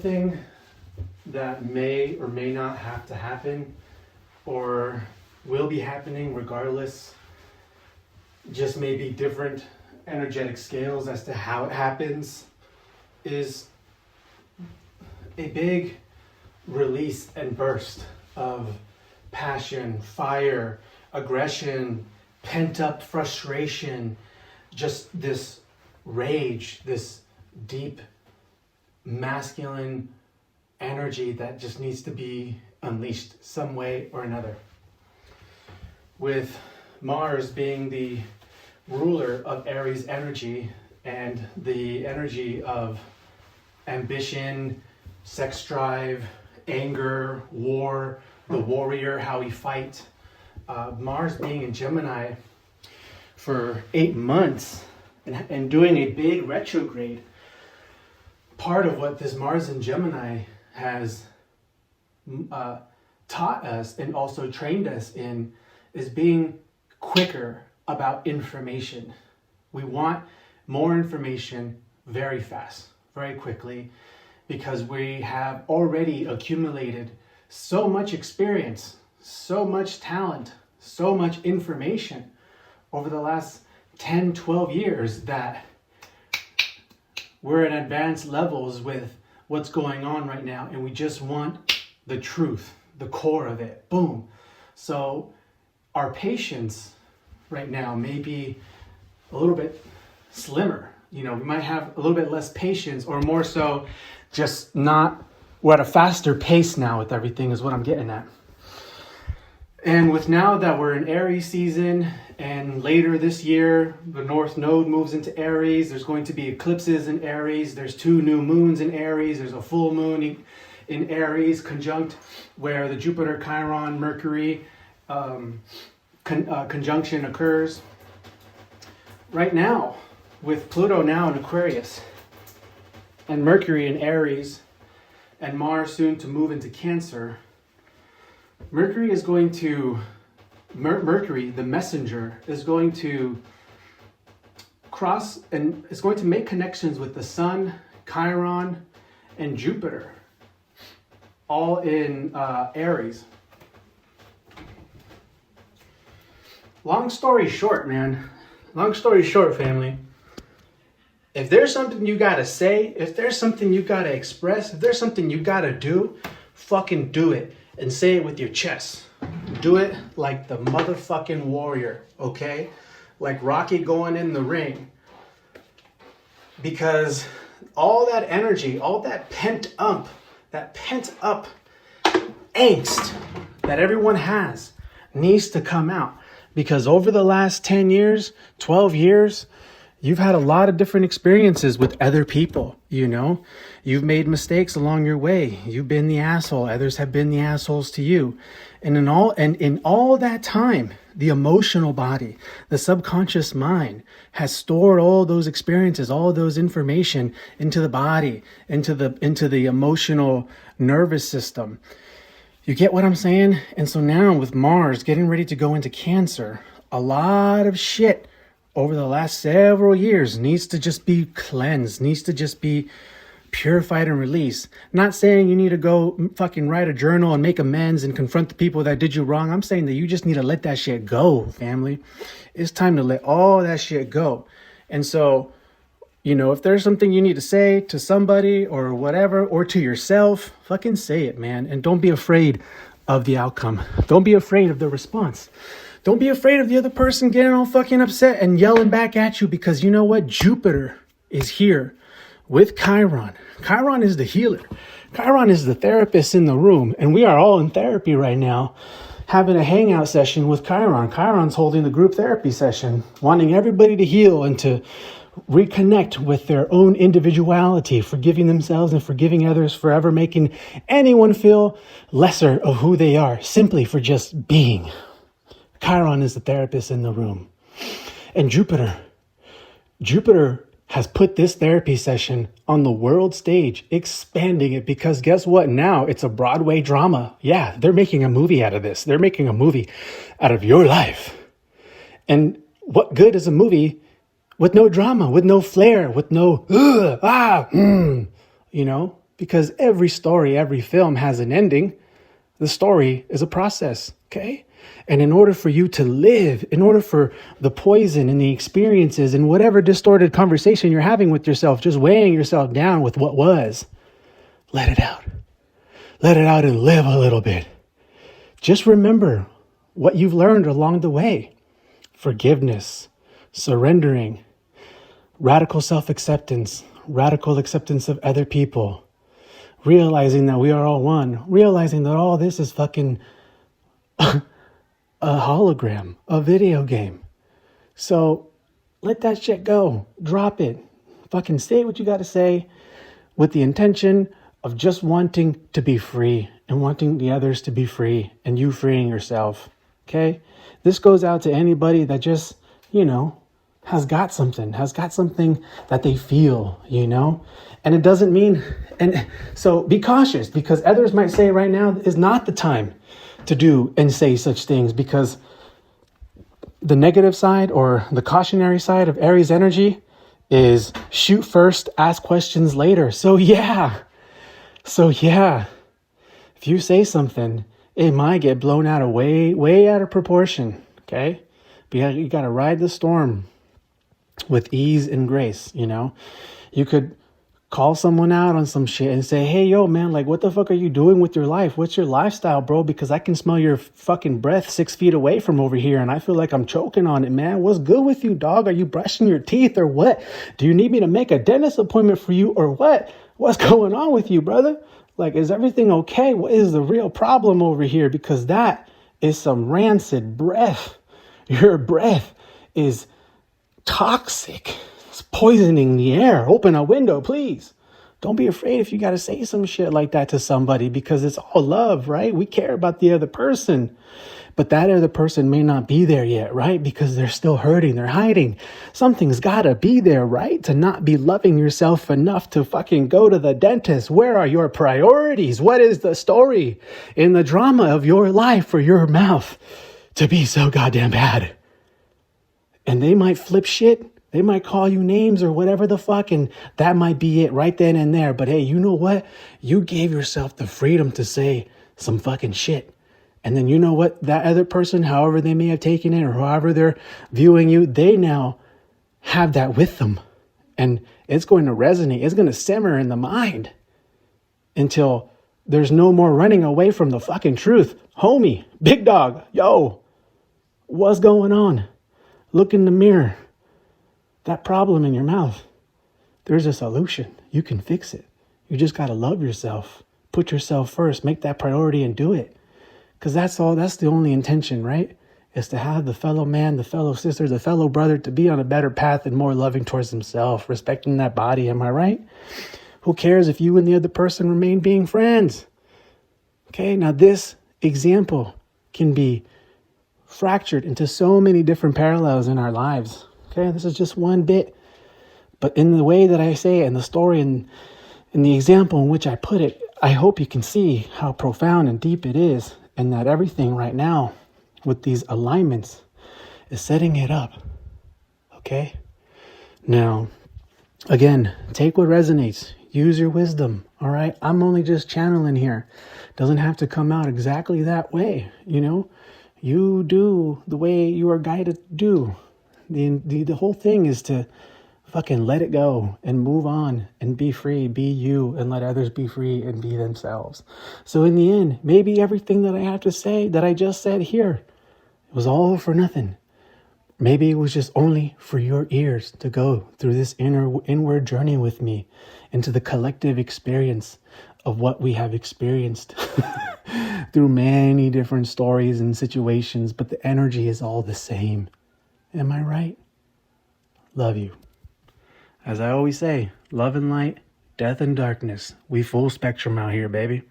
something that may or may not have to happen, or will be happening regardless, just maybe different energetic scales as to how it happens, is a big release and burst of passion, fire, aggression, pent-up frustration, just this rage, this deep masculine energy that just needs to be unleashed some way or another. With Mars being the ruler of Aries energy and the energy of ambition, sex drive, anger, war, the warrior, how we fight. Mars being in Gemini for 8 months and doing a big retrograde. Part of what this Mars in Gemini has taught us and also trained us in is being quicker about information. We want more information very fast, very quickly, because we have already accumulated so much experience, so much talent, so much information over the last 10, 12 years that we're at advanced levels with what's going on right now, and we just want the truth, the core of it. Boom. So our patience right now may be a little bit slimmer. We might have a little bit less patience, or more so just not, we're at a faster pace now with everything is what I'm getting at. And with now that we're in Aries season, and later this year, the North Node moves into Aries, there's going to be eclipses in Aries, there's 2 new moons in Aries, there's a full moon in Aries conjunct where the Jupiter, Chiron, Mercury conjunction occurs. Right now, with Pluto now in Aquarius, and Mercury in Aries, and Mars soon to move into Cancer, Mercury, the messenger, is going to cross and is going to make connections with the Sun, Chiron, and Jupiter, all in Aries. Long story short, family, if there's something you gotta say, if there's something you gotta express, if there's something you gotta do, fucking do it. And say it with your chest. Do it like the motherfucking warrior, okay? Like Rocky going in the ring. Because all that energy, all that pent up angst that everyone has needs to come out. Because over the last 10 years, 12 years, you've had a lot of different experiences with other people, You've made mistakes along your way. You've been the asshole. Others have been the assholes to you. And in all that time, the emotional body, the subconscious mind has stored all those experiences, all those information into the body, into the emotional nervous system. You get what I'm saying? And so now with Mars getting ready to go into Cancer, a lot of shit over the last several years needs to just be cleansed, needs to just be purified and released. Not saying you need to go fucking write a journal and make amends and confront the people that did you wrong. I'm saying that you just need to let that shit go, family. It's time to let all that shit go. And so, if there's something you need to say to somebody or whatever, or to yourself, fucking say it, man. And don't be afraid of the outcome. Don't be afraid of the response. Don't be afraid of the other person getting all fucking upset and yelling back at you, because you know what? Jupiter is here with Chiron. Chiron is the healer. Chiron is the therapist in the room. And we are all in therapy right now, having a hangout session with Chiron. Chiron's holding the group therapy session, wanting everybody to heal and to reconnect with their own individuality, forgiving themselves and forgiving others for ever making anyone feel lesser of who they are, simply for just being. Chiron is the therapist in the room. And Jupiter has put this therapy session on the world stage, expanding it, because guess what? Now it's a Broadway drama. Yeah, they're making a movie out of this. They're making a movie out of your life. And what good is a movie with no drama, with no flair, with no, because every story, every film has an ending. The story is a process, okay? And in order for you to live, in order for the poison and the experiences and whatever distorted conversation you're having with yourself, just weighing yourself down with what was, let it out. Let it out and live a little bit. Just remember what you've learned along the way. Forgiveness, surrendering, radical self-acceptance, radical acceptance of other people, realizing that we are all one, realizing that all this is fucking a hologram, a video game. So let that shit go. Drop it. Fucking say what you got to say with the intention of just wanting to be free and wanting the others to be free and you freeing yourself. Okay? This goes out to anybody that just, has got something that they feel, and it doesn't mean, and so be cautious, because others might say right now is not the time to do and say such things, because the negative side or the cautionary side of Aries energy is shoot first, ask questions later. So yeah, if you say something, it might get blown out of way out of proportion. Okay, but you got to ride the storm with ease and grace. You could call someone out on some shit and say, hey, yo, man, like, what the fuck are you doing with your life? What's your lifestyle, bro? Because I can smell your fucking breath 6 feet away from over here, and I feel like I'm choking on it, man. What's good with you, dog? Are you brushing your teeth or what? Do you need me to make a dentist appointment for you or what? What's going on with you, brother? Like, is everything okay? What is the real problem over here? Because that is some rancid breath. Your breath is toxic. It's poisoning the air. Open a window, please. Don't be afraid if you got to say some shit like that to somebody, because it's all love, right? We care about the other person, but that other person may not be there yet, right? Because they're still hurting. They're hiding. Something's got to be there, right? To not be loving yourself enough to fucking go to the dentist. Where are your priorities? What is the story in the drama of your life for your mouth to be so goddamn bad? And they might flip shit. They might call you names or whatever the fuck, and that might be it right then and there. But hey, you know what? You gave yourself the freedom to say some fucking shit. And then you know what? That other person, however they may have taken it or however they're viewing you, they now have that with them. And it's going to resonate. It's going to simmer in the mind until there's no more running away from the fucking truth. Homie, big dog, yo, what's going on? Look in the mirror. That problem in your mouth, there's a solution. You can fix it. You just got to love yourself. Put yourself first. Make that priority and do it. Because that's the only intention, right? Is to have the fellow man, the fellow sister, the fellow brother to be on a better path and more loving towards himself, respecting that body. Am I right? Who cares if you and the other person remain being friends? Okay, now this example can be fractured into so many different parallels in our lives. Okay, this is just one bit. But in the way that I say it, in the story, and in the example in which I put it, I hope you can see how profound and deep it is, and that everything right now with these alignments is setting it up. Okay? Now, again, take what resonates. Use your wisdom. All right? I'm only just channeling here. Doesn't have to come out exactly that way. You do the way you are guided to do. The whole thing is to fucking let it go and move on and be free, be you, and let others be free and be themselves. So in the end, maybe everything that I have to say, that I just said here, it was all for nothing. Maybe it was just only for your ears to go through this inward journey with me into the collective experience of what we have experienced through many different stories and situations, but the energy is all the same. Am I right? Love you. As I always say, love and light, death and darkness. We full spectrum out here, baby.